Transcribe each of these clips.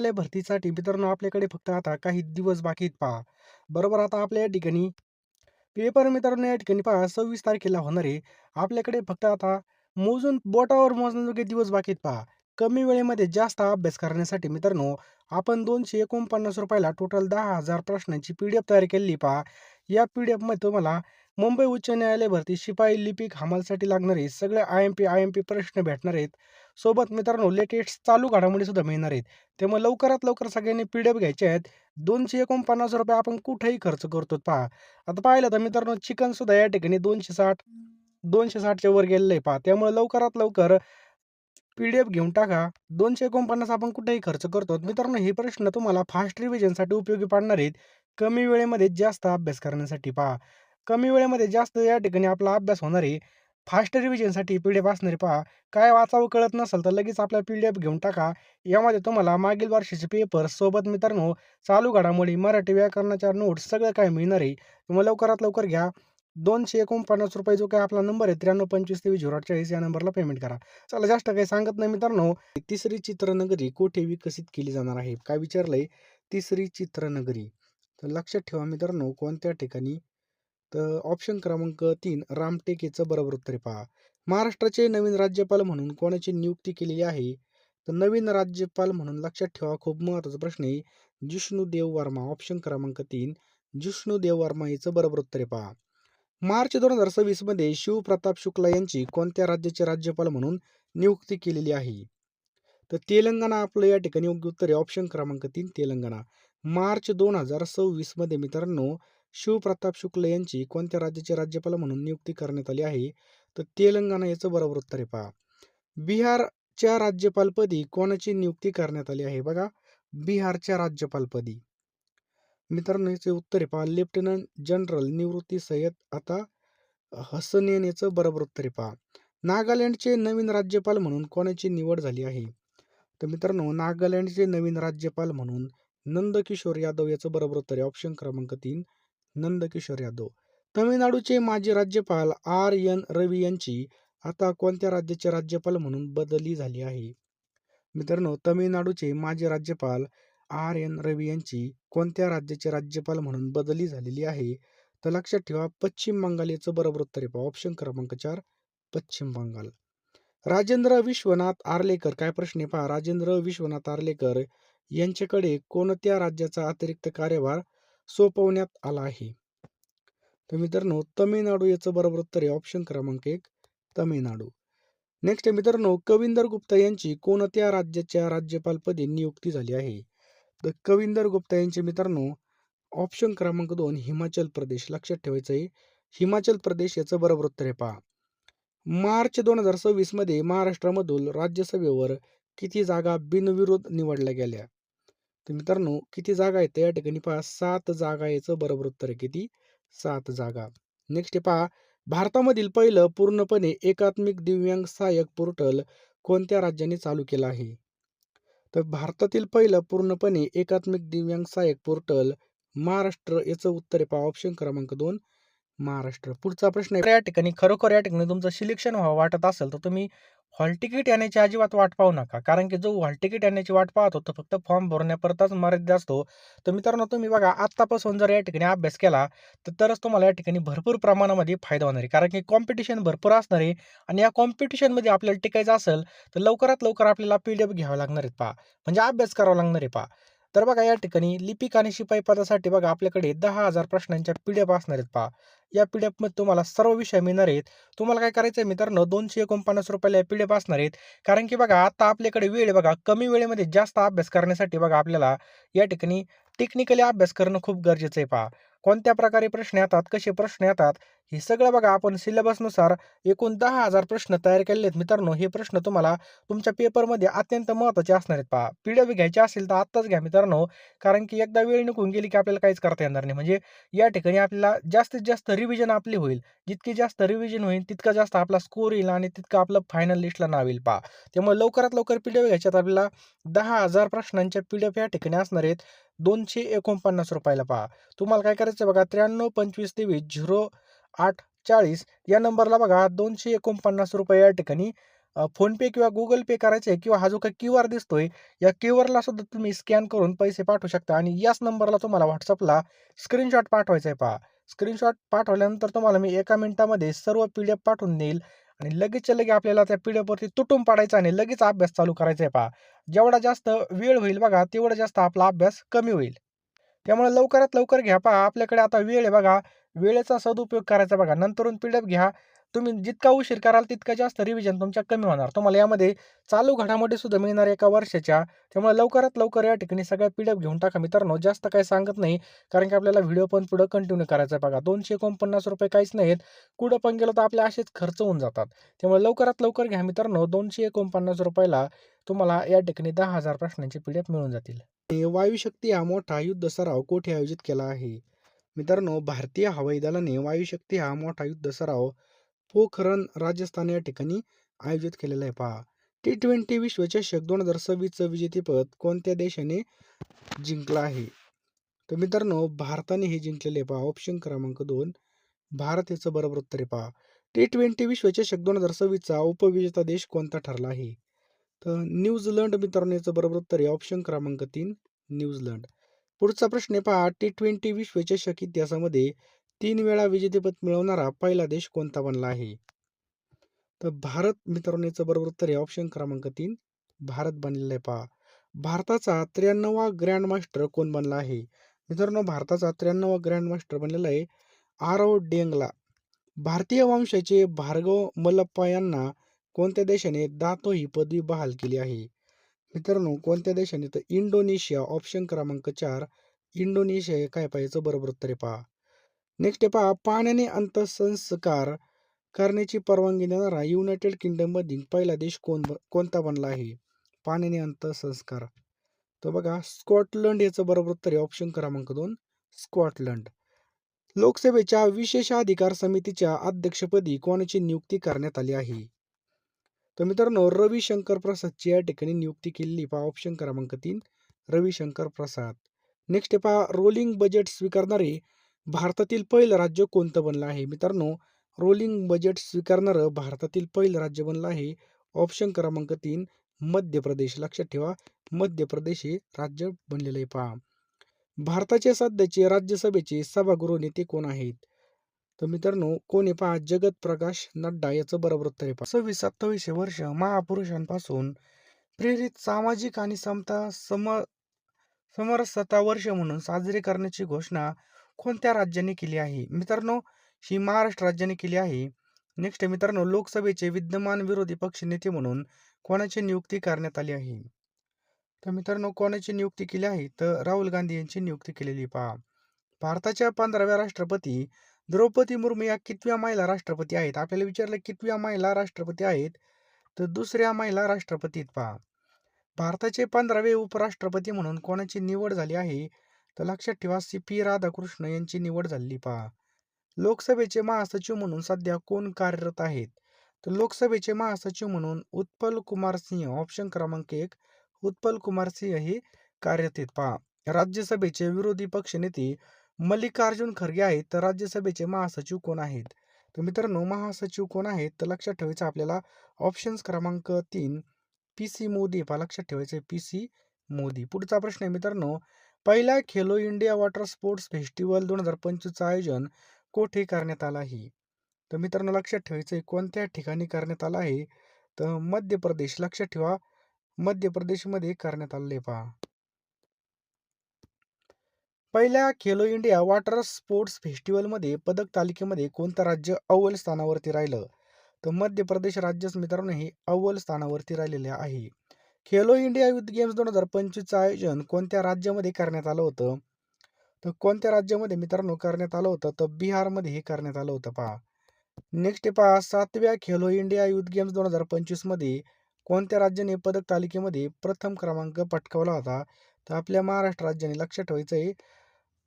भरतीसाठी मित्रांनो आपल्याकडे फक्त आता काही दिवस बाकी आहेत पहा. बरोबर आता आपल्या या ठिकाणी पेपर मित्रांनो या ठिकाणी पहा 26 तारखेला होणार आहे. आपल्याकडे फक्त आता बोटावर मोजण्याजोगे दिवस बाकी आहेत पहा. कमी वेळेमध्ये जास्त अभ्यास करण्यासाठी मित्रांनो आपण ₹249 ला टोटल 10,000 प्रश्नांची पी-डी-एफ तयार केलेली पहा. या पी-डी-एफमध्ये तुम्हाला मुंबई उच्च न्यायालय भरती, शिपाई, लिपिक, हमालसाठी लागणारे सगळे आय-एम-पी प्रश्न भेटणार आहेत. सोबत मित्रांनो लेटेस्ट चालू घडामोडी सुद्धा मिळणार आहेत. त्यामुळे लवकरात लवकर सगळ्यांनी पी-डी-एफ घ्यायचे आहेत. ₹249 आपण कुठेही खर्च करतो पहा. आता पाहिलं तर मित्रांनो चिकन सुद्धा या ठिकाणी 260च्या वर गेलेलं आहे पहा. त्यामुळे लवकरात लवकर पी-डी-एफ घेऊन टाका. 249 आपण कुठेही खर्च करतो. मित्रांनो हे प्रश्न तुम्हाला फास्ट रिव्हिजनसाठी उपयोगी पडणार आहेत. कमी वेळेमध्ये जास्त अभ्यास करण्यासाठी पहा. कमी वेळेमध्ये जास्त या ठिकाणी आपला अभ्यास होणार आहे. फास्ट रिव्हिजनसाठी पी-डी-एफ असणार आहे पहा. काय वाचावं कळत नसेल तर लगेच आपला पी-डी-एफ घेऊन टाका. यामध्ये तुम्हाला मागील वर्षाचे पेपर सोबत मित्रांनो चालू घडामोडी, मराठी व्याकरणाच्या नोट्स सगळं काही मिळणार आहे. त्यामुळे लवकरात लवकर घ्या. ₹249 जो काही आपला नंबर आहे 9325230840 या नंबरला पेमेंट करा. चला जास्त काही सांगत नाही मित्रांनो. तिसरी चित्रनगरी कोठे विकसित केली जाणार आहे? काय विचारलंय? तिसरी चित्रनगरी. तर लक्षात ठेवा मित्रांनो कोणत्या ठिकाणी? तर ऑप्शन क्रमांक 3 रामटेकचं बरोबर उत्तर आहे पहा. महाराष्ट्राचे नवीन राज्यपाल म्हणून कोणाची नियुक्ती केलेली आहे? तर नवीन राज्यपाल म्हणून लक्षात ठेवा खूप महत्त्वाचा प्रश्न आहे. जिष्णुदेव वर्मा. ऑप्शन क्रमांक 3 जिष्णुदेव वर्मा याचं बरोबर उत्तर आहे पहा. मार्च 2026 मध्ये शिवप्रताप शुक्ला यांची कोणत्या राज्याचे राज्यपाल म्हणून नियुक्ती केलेली आहे? तर तेलंगणा आपलं या ठिकाणी योग्य उत्तर आहे. ऑप्शन क्रमांक 3 तेलंगणा. मार्च 2026 मध्ये मित्रांनो शिवप्रताप शुक्ला यांची कोणत्या राज्याचे राज्यपाल म्हणून नियुक्ती करण्यात आली आहे? तर तेलंगणा याचं बरोबर उत्तर आहे पहा. बिहारच्या राज्यपालपदी कोणाची नियुक्ती करण्यात आली आहे? बघा बिहारच्या राज्यपालपदी मित्रांनो याचे उत्तर आहे पहा लेफ्टनंट जनरल निवृत्ती सय्यद आता हसनैन याचं बरोबर उत्तर आहे पहा. नागालँडचे नवीन राज्यपाल म्हणून कोणाची निवड झाली आहे? तर मित्रांनो नागालँडचे नवीन राज्यपाल म्हणून नंदकिशोर यादव याचं बरोबर उत्तर आहे. ऑप्शन क्रमांक 3 नंदकिशोर यादव. तमिळनाडूचे माजी राज्यपाल R.N. रवी यांची आता कोणत्या राज्याचे राज्यपाल म्हणून बदली झाली आहे? मित्रांनो तमिळनाडूचे माजी राज्यपाल R.N. रवी यांची कोणत्या राज्याचे राज्यपाल म्हणून बदली झालेली आहे? तर लक्षात ठेवा पश्चिम बंगाल याचं बरोबर उत्तर आहे पहा. ऑप्शन क्रमांक 4 पश्चिम बंगाल. राजेंद्र विश्वनाथ आर्लेकर काय प्रश्न आहे पहा. राजेंद्र विश्वनाथ आर्लेकर यांच्याकडे कोणत्या राज्याचा अतिरिक्त कार्यभार सोपवण्यात आला आहे? तर मित्रांनो तमिळनाडू याचं बरोबर उत्तर आहे. ऑप्शन क्रमांक 1 तमिळनाडू. नेक्स्ट आहे मित्रांनो कविंदर गुप्ता यांची कोणत्या राज्याच्या राज्यपालपदी नियुक्ती झाली आहे? तर कविंदर गुप्ता यांचे मित्रांनो ऑप्शन क्रमांक 2 हिमाचल प्रदेश. लक्षात ठेवायचं आहे हिमाचल प्रदेश याचं बरोबर उत्तर आहे पहा. मार्च 2026 मध्ये महाराष्ट्रामधून राज्यसभेवर किती जागा बिनविरोध निवडल्या गेल्या? तर मित्रांनो किती जागा आहेत या ठिकाणी पहा 7 जागा याचं बरोबर उत्तर आहे. किती? 7 जागा. नेक्स्ट आहे पहा भारतामधील पहिलं पूर्णपणे एकात्मिक दिव्यांग सहाय्यक पोर्टल कोणत्या राज्याने चालू केलं आहे? तर भारतातील पहिलं पूर्णपणे एकात्मिक दिव्यांग सहाय्यक पोर्टल महाराष्ट्र याचं उत्तर आहे पहा. ऑप्शन क्रमांक 2 महाराष्ट्र. पुढचा प्रश्न आहे या ठिकाणी खरोखर या ठिकाणी तुमचं सिलेक्शन व्हावं वाटत असेल तर तुम्ही हॉल तिकीट येण्याची अजिबात वाट पाहू नका. कारण की जो हॉल तिकीट येण्याची वाट पाहतो तो फक्त फॉर्म भरण्यापुरताच मर्यादित असतो. तर मित्रांनो तुम्ही बघा आत्तापासून जर या ठिकाणी अभ्यास केला तरच तुम्हाला या ठिकाणी भरपूर प्रमाणामध्ये फायदा होणार आहे. कारण की कॉम्पिटिशन भरपूर असणार आहे आणि या कॉम्पिटिशनमध्ये आपल्याला टिकायचं असेल तर लवकरात लवकर आपल्याला पी-डी-एफ घ्यावं लागणार आहेत पहा. म्हणजे अभ्यास करावा लागणार आहे पहा. तर बघा या ठिकाणी लिपिक आणि शिपाई पदासाठी बघा आपल्याकडे 10,000 प्रश्नांच्या पी-डी-एफ असणार आहेत पहा. या पी-डी-एफमध्ये तुम्हाला सर्व विषय मिळणार आहेत. तुम्हाला काय करायचं आहे मित्रांनो ₹249 या पी-डी-एफ असणार आहेत. कारण की बघा आता आपल्याकडे वेळ आहे बघा कमी वेळेमध्ये जास्त अभ्यास करण्यासाठी बघा आपल्याला या ठिकाणी टेक्निकली अभ्यास करणं खूप गरजेचं आहे पहा. कोणत्या प्रकारे प्रश्न येतात, कसे प्रश्न येतात हे सगळं बघा आपण सिलेबसनुसार एकूण 10,000 प्रश्न तयार केलेले आहेत मित्रांनो. हे प्रश्न तुम्हाला तुमच्या पेपरमध्ये अत्यंत महत्त्वाचे असणार आहेत पहा. पी-डी-एफ घ्यायचे असेल तर आत्ताच घ्या मित्रांनो. कारण की एकदा वेळ निघून गेली की आपल्याला काहीच करता येणार नाही. म्हणजे या ठिकाणी आपल्याला जास्तीत जास्त रिव्हिजन आपली होईल. जितकी जास्त रिव्हिजन होईल तितका जास्त आपला स्कोर येईल आणि तितकं आपलं फायनल लिस्टला नाव येईल पहा. त्यामुळे लवकरात लवकर पी-डी-एफ घ्यायच्यात आपल्याला 10,000 प्रश्नांच्या पी-डी-एफ या ठिकाणी असणार आहेत ₹249 ला पहा. तुम्हाला काय करायचं बघा 9325230840 या नंबरला बघा ₹249 या ठिकाणी फोनपे किंवा गुगल पे करायचं आहे किंवा हा जो काही क्यूआर दिसतोय, या क्यूआरला सुद्धा तुम्ही स्कॅन करून पैसे पाठवू शकता आणि याच नंबरला तुम्हाला WhatsAppला स्क्रीनशॉट पाठवायचा आहे पहा. स्क्रीनशॉट पाठवल्यानंतर तुम्हाला मी 1 मिनिटामध्ये सर्व पी-डी-एफ पाठवून देईल आणि लगेचच्या लगे आपल्याला त्या पी-डी-एफवरती तुटून पडायचं आणि लगेच अभ्यास चालू करायचा आहे पहा. जेवढा जास्त वेळ होईल बघा, तेवढा जास्त आपला अभ्यास कमी होईल. त्यामुळे लवकरात लवकर घ्या पहा. आपल्याकडे आता वेळ आहे बघा. वेळेचा सदुपयोग करायचा बघा. नंतरून पी-डी-एफ घ्या. तुम्ही जितका उशीर कराल तितका जास्त रिव्हिजन तुमच्या कमी होणार. तुम्हाला यामध्ये चालू घडामोडी सुद्धा मिळणार एका वर्षाच्या. त्यामुळे लवकरात लवकर या ठिकाणी सगळ्या पी-डी-एफ घेऊन टाका मित्रांनो. जास्त काही सांगत नाही. कारण की आपल्याला व्हिडिओ पण पुढे कंटिन्यू करायचा आहे बघा. ₹249 काहीच नाहीत. कुठं पण गेलो तर आपले असेच खर्च होऊन जातात. त्यामुळे लवकरात लवकर घ्या मित्रांनो. ₹249 ला तुम्हाला या ठिकाणी 10,000 प्रश्नांची पी-डी-एफ मिळून जातील. वायुशक्ती हा मोठा युद्ध सराव कोठे आयोजित केला आहे? मित्रांनो, भारतीय हवाई दलाने वायुशक्ती हा मोठा युद्ध सराव पोखरण, राजस्थान या ठिकाणी आयोजित केलेला आहे पहा. T20 विश्वचषक 2026चं विजेतेपद कोणत्या देशाने जिंकलं आहे? तर मित्रांनो, भारताने हे जिंकलेले आहे पहा. ऑप्शन क्रमांक 2 भारत याचं बरोबर उत्तर आहे पहा. T20 विश्वचषक 2026चा उपविजेता देश कोणता ठरला आहे? तर न्यूझीलंड मित्रांनो याचं बरोबर उत्तर आहे. ऑप्शन क्रमांक 3 न्यूझीलंड. पुढचा प्रश्न आहे पहा. T20 विश्वचषक इतिहासामध्ये 3 वेळा विजेतेपद मिळवणारा पहिला देश कोणता बनला आहे? तर भारत मित्रांनो याचं बरोबर उत्तर आहे. ऑप्शन क्रमांक 3 भारत बनलेला आहे पहा. भारताचा 93वा ग्रँड मास्टर कोण बनला आहे? मित्रांनो, भारताचा 93वा ग्रँड मास्टर बनलेला आहे आरव डेंगला. भारतीय वंशाचे भार्गव मल्लप्पा यांना कोणत्या देशाने दातो ही पदवी बहाल केली आहे? मित्रांनो, कोणत्या देशाने? तर इंडोनेशिया. ऑप्शन क्रमांक 4 इंडोनेशिया हे काय पाहायचं बरोबर उत्तर आहे पहा. नेक्स्ट आहे पहा. पाण्याने अंत्यसंस्कार करण्याची परवानगी देणारा युनायटेड किंगडममधील पहिला देश कोणता बनला आहे? पाण्याने अंत्यसंस्कार. तर बघा, स्कॉटलंड याचं बरोबर उत्तर आहे. ऑप्शन क्रमांक 2 स्कॉटलंड. लोकसभेच्या विशेषाधिकार समितीच्या अध्यक्षपदी कोणाची नियुक्ती करण्यात आली आहे? तर मित्रांनो, रविशंकर प्रसादची या ठिकाणी नियुक्ती केलेली पहा. ऑप्शन क्रमांक 3 रविशंकर प्रसाद. नेक्स्ट आहे पहा. रोलिंग बजेट स्वीकारणारे भारतातील पहिलं राज्य कोणतं बनलं आहे? मित्रांनो, रोलिंग बजेट स्वीकारणारं भारतातील पहिलं राज्य बनलं आहे. ऑप्शन क्रमांक 3 मध्य प्रदेश. लक्षात ठेवा, मध्य प्रदेश हे राज्य बनलेलं आहे पहा. भारताचे सध्याचे राज्यसभेचे सभागृह नेते कोण आहेत? तर मित्रांनो, कोण आहे पहा? जगत प्रकाश नड्डा याचं बरोबर उत्तर आहे पहा. 26-27 वर्ष महापुरुषांपासून प्रेरित सामाजिक आणि समरसता वर्ष म्हणून साजरे करण्याची घोषणा कोणत्या राज्याने केली आहे? मित्रांनो, ही महाराष्ट्र राज्याने केली आहे. नेक्स्ट आहे मित्रांनो, लोकसभेचे विद्यमान विरोधी पक्ष नेते म्हणून कोणाची नियुक्ती करण्यात आली आहे? तर मित्रांनो, कोणाची नियुक्ती केली आहे? तर राहुल गांधी यांची नियुक्ती केलेली पहा. भारताच्या 15व्या राष्ट्रपती द्रौपदी मुर्मू या कितव्या महिला राष्ट्रपती आहेत? आपल्याला विचारलं कितव्या महिला राष्ट्रपती आहेत? तर दुसऱ्या महिला राष्ट्रपती आहेत पहा. भारताचे 15वे उपराष्ट्रपती म्हणून कोणाची निवड झाली आहे? तर लक्षात ठेवा, सी.पी. राधाकृष्ण यांची निवड झाली पहा. लोकसभेचे महासचिव म्हणून सध्या कोण कार्यरत आहेत? तर लोकसभेचे महासचिव म्हणून उत्पल कुमार सिंह. ऑप्शन क्रमांक 1 उत्पल कुमार सिंह हे कार्यरत आहेत पहा. राज्यसभेचे विरोधी पक्षनेते मल्लिकार्जुन खरगे आहेत. तर राज्यसभेचे महासचिव कोण आहेत? तर मित्रांनो, महासचिव कोण आहेत? तर लक्षात ठेवायचं आपल्याला ऑप्शन क्रमांक 3 पी.सी. मोदी पहा. लक्षात ठेवायचं पी.सी. मोदी. पुढचा प्रश्न आहे मित्रांनो, पहिला Khelo India water sports festival 2025चं आयोजन कोठे करण्यात आलं आहे? तर मित्रांनो, लक्षात ठेवायचं कोणत्या ठिकाणी करण्यात आलं आहे? तर मध्य प्रदेश. लक्षात ठेवा, मध्य प्रदेशमध्ये करण्यात आलेले पहा. पहिल्या खेलो इंडिया वॉटर स्पोर्ट्स फेस्टिवलमध्ये पदक तालिकेमध्ये कोणतं राज्य अव्वल स्थानावरती राहिलं? तर मध्य प्रदेश राज्यच मित्रांनो हे अव्वल स्थानावरती राहिलेले आहे. खेलो इंडिया युथ गेम्स 2025चं आयोजन कोणत्या राज्यामध्ये करण्यात आलं होतं? तर कोणत्या राज्यामध्ये मित्रांनो करण्यात आलं होतं? तर बिहारमध्ये हे करण्यात आलं होतं पहा. नेक्स्ट आहे पहा, 7व्या खेलो इंडिया युथ गेम्स 2025 मध्ये कोणत्या राज्याने पदक तालिकेमध्ये प्रथम क्रमांक पटकावला होता? तर आपल्या महाराष्ट्र राज्याने. लक्षात ठेवायचं आहे,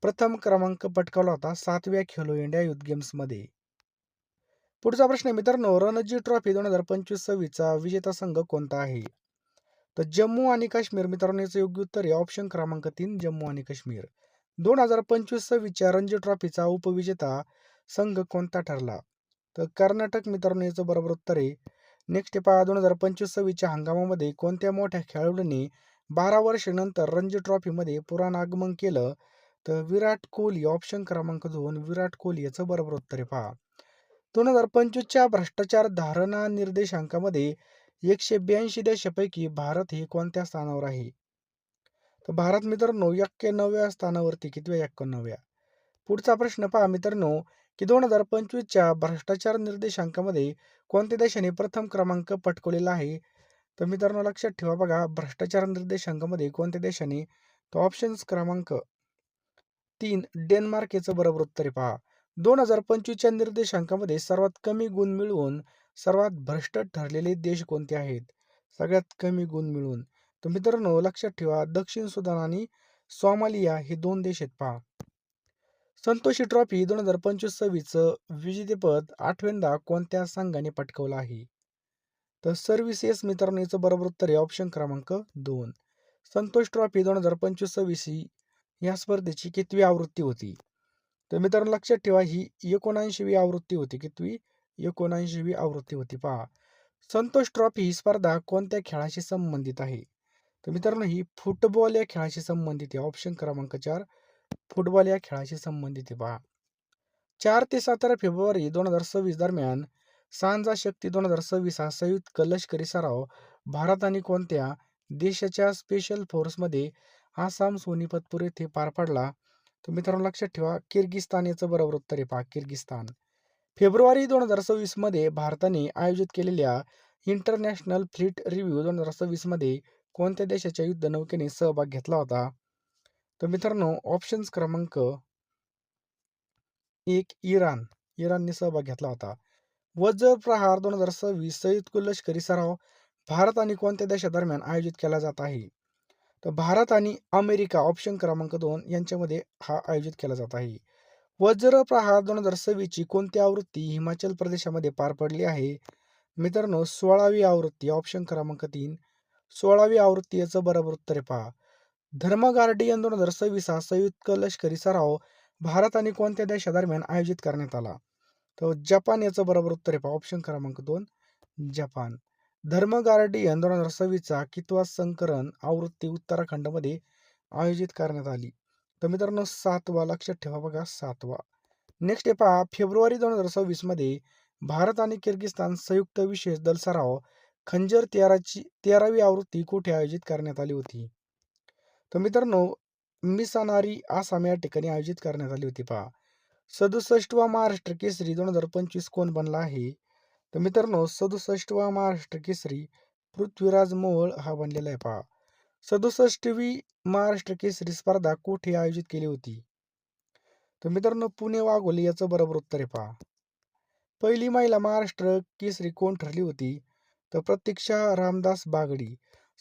प्रथम क्रमांक पटकावला होता 7व्या खेलो इंडिया युथ गेम्समध्ये. पुढचा प्रश्न आहे मित्रांनो, रणजी ट्रॉफी 2025-26चा विजेता संघ कोणता आहे? तर जम्मू आणि काश्मीर. मित्रांनो, याचं योग्य उत्तर आहे ऑप्शन क्रमांक 3 जम्मू आणि काश्मीर. 2025-26च्या रणजी ट्रॉफीचा उपविजेता संघ कोणता ठरला? तर कर्नाटक. मित्रांनो, याचं बरोबर उत्तर आहे. नेक्स्ट आहे पहा 2025-26च्या हंगामामध्ये कोणत्या मोठ्या खेळाडूंनी 12 वर्षानंतर रणजी ट्रॉफीमध्ये पुन्हा आगमन केलं? तर विराट कोहली. ऑप्शन क्रमांक 2 विराट कोहली याचं बरोबर उत्तर आहे पहा. 2025च्या भ्रष्टाचार धारणा निर्देशांकामध्ये 182 देशापैकी भारत हे कोणत्या स्थानावर आहे? तर भारत मित्रांनो 91व्या स्थानावरती. कितव्या? 91व्या. पुढचा प्रश्न पहा मित्रांनो, की 2025च्या भ्रष्टाचार निर्देशांकामध्ये कोणत्या देशाने प्रथम क्रमांक पटकावलेला आहे? तर मित्रांनो लक्षात ठेवा बघा, भ्रष्टाचार निर्देशांकामध्ये कोणत्या देशाने? तर ऑप्शन्स क्रमांक 3 डेन्मार्क याचं बरोबर उत्तर आहे पहा. 2025च्या निर्देशांकामध्ये सर्वात कमी गुण मिळवून सर्वात भ्रष्ट ठरलेले देश कोणते आहेत? सगळ्यात कमी गुण मिळवून. तर मित्रांनो लक्षात ठेवा, दक्षिण सुदान आणि सोमालिया हे 2 देश आहेत पहा. संतोषी ट्रॉफी 2025-26चं विजेतेपद 8व्यांदा कोणत्या संघाने पटकावलं आहे? तर सर्व्हिसेस मित्रांनो याचं बरोबर उत्तर आहे ऑप्शन क्रमांक 2. संतोष ट्रॉफी 2025-26 ही या स्पर्धेची कितवी आवृत्ती होती? तर मित्रांनो लक्षात ठेवा, ही 79वी आवृत्ती होती. कितवी? 79वी आवृत्ती होती पहा. संतोष ट्रॉफी ही स्पर्धा कोणत्या खेळाशी संबंधित आहे? तर मित्रांनो ही फुटबॉल या खेळाशी संबंधित आहे. ऑप्शन क्रमांक 4 फुटबॉल या खेळाशी संबंधित आहे पहा. 4 ते 17 फेब्रुवारी 2026 दरम्यान सांजा शक्ती 2026 हा संयुक्त लष्करी सराव भारत आणि कोणत्या देशाच्या स्पेशल फोर्समध्ये आसाम सोनीपतपूर येथे पार पडला? तर मित्रांनो लक्षात ठेवा, किर्गिस्तान याचं बरोबर उत्तर आहे पहा. किर्गिस्तान. फेब्रुवारी 2026 मध्ये भारताने आयोजित केलेल्या इंटरनॅशनल फ्लीट रिव्ह्यू 2026 मध्ये कोणत्या देशाच्या युद्धनौकेने सहभाग घेतला होता? तर मित्रांनो ऑप्शन्स क्रमांक 1 इराण. इराणने सहभाग घेतला होता. वज्र प्रहार 2026 संयुक्त लष्करी सराव भारत आणि कोणत्या देशादरम्यान आयोजित केला जात आहे? तर भारत आणि अमेरिका ऑप्शन क्रमांक 2 यांच्यामध्ये हा आयोजित केला जात आहे. वज्र प्रहार 2026 ची कोणती आवृत्ती हिमाचल प्रदेशामध्ये पार पडली आहे? मित्रांनो 16वी आवृत्ती. ऑप्शन क्रमांक 3 16वी आवृत्ती याचं बरोबर उत्तर आहे पहा. धर्म गार्डियन 2026 हा संयुक्त लष्करी सराव भारत आणि कोणत्या देशादरम्यान आयोजित करण्यात आला? तर जपान याचं बरोबर उत्तर आहे पहा. ऑप्शन क्रमांक 2 जपान. धर्म गार्डियन 2026चा कितवा संकलन आवृत्ती उत्तराखंडमध्ये आयोजित करण्यात आली? तर मित्रांनो 7वा. लक्षात ठेवा बघा 7वा. नेक्स्ट आहे पहा, फेब्रुवारी 2026 मध्ये भारत आणि किर्गिस्तान संयुक्त विशेष दल सराव खंजर 13वी आवृत्ती कुठे आयोजित करण्यात आली होती? तर मित्रांनो मिसानारी आसाम या ठिकाणी आयोजित करण्यात आली होती पहा. 67वा महाराष्ट्र केसरी 2025 कोण बनला आहे? तर मित्रांनो 67वा महाराष्ट्र केसरी पृथ्वीराज मोहोळ हा बनलेला आहे पहा. 67वी महाराष्ट्र केसरी स्पर्धा कुठे आयोजित केली होती? तर मित्रांनो पुणे वाघोली याचं बरोबर उत्तर आहे पहा. पहिली महिला महाराष्ट्र केसरी कोण ठरली होती? तर प्रतीक्षा रामदास बागडी.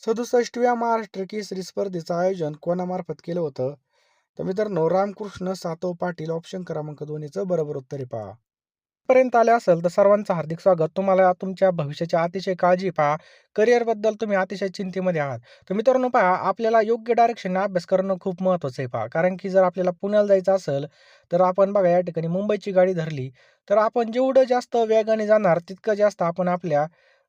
67व्या महाराष्ट्र केसरी स्पर्धेचं आयोजन कोणामार्फत केलं होतं? तर मित्रांनो रामकृष्ण सातव पाटील. ऑप्शन क्रमांक 2 याचं बरोबर उत्तर आहे पहा. पर्यंत आले असेल तर सर्वांचं हार्दिक स्वागत. तुम्हाला तुमच्या भविष्याची अतिशय काळजी पहा. करिअरबद्दल तुम्ही अतिशय चिंतेमध्ये आहात. तर मित्रांनो पहा, आपल्याला योग्य डायरेक्शनने अभ्यास करणं खूप महत्त्वाचं आहे पहा. कारण की जर आपल्याला पुण्याला जायचं असेल तर आपण बघा या ठिकाणी मुंबईची गाडी धरली तर आपण जेवढं जास्त वेगाने जाणार तितकं जास्त आपण आपल्या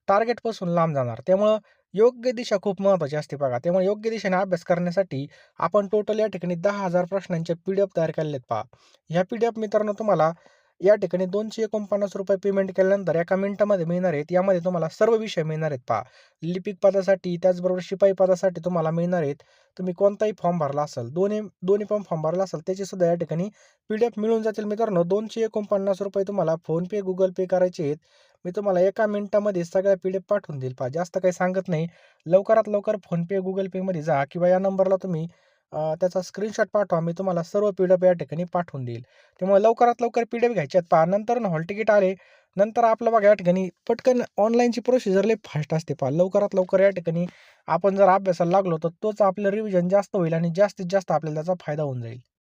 टार्गेटपासून लांब जाणार. त्यामुळं योग्य दिशा खूप महत्त्वाची असते बघा. त्यामुळे योग्य दिशेने अभ्यास करण्यासाठी आपण टोटल या ठिकाणी 10,000 प्रश्नांचे PDF तयार केलेले आहेत पहा. ह्या PDF मित्रांनो तुम्हाला या ठिकाणी ₹249 पेमेंट केल्यानंतर एका मिनिटामध्ये मिळणार आहेत. यामध्ये तुम्हाला सर्व विषय मिळणार आहेत पहा. लिपिक पदासाठी त्याचबरोबर शिपाई पदासाठी तुम्हाला मिळणार आहेत. तुम्ही कोणताही फॉर्म भरला असेल, दोन्ही पण फॉर्म भरला असेल त्याची सुद्धा या ठिकाणी PDF मिळून जातील मित्रांनो. ₹249 तुम्हाला फोनपे, गुगल पे करायचे आहेत. मी तुम्हाला एका मिनिटामध्ये सगळ्या PDF पाठवून देईल पहा. जास्त काही सांगत नाही. लवकरात लवकर फोनपे, गुगल पेमध्ये जा किंवा या नंबरला तुम्ही त्याचा स्क्रीनशॉट पाठवा. मी तुम्हाला सर्व PDF या ठिकाणी पाठवून देईल. त्यामुळे लवकरात लवकर PDF घ्यायचे आहेत पहा. नंतर हॉल तिकीट आले, नंतर आपलं बघा या ठिकाणी पटकन ऑनलाईनची प्रोसिजर लई फास्ट असते पहा. लवकरात लवकर या ठिकाणी आपण जर अभ्यासाला लागलो तर तोच आपलं रिव्हिजन जास्त होईल आणि जास्तीत जास्त आपल्याला त्याचा फायदा होऊन जाईल.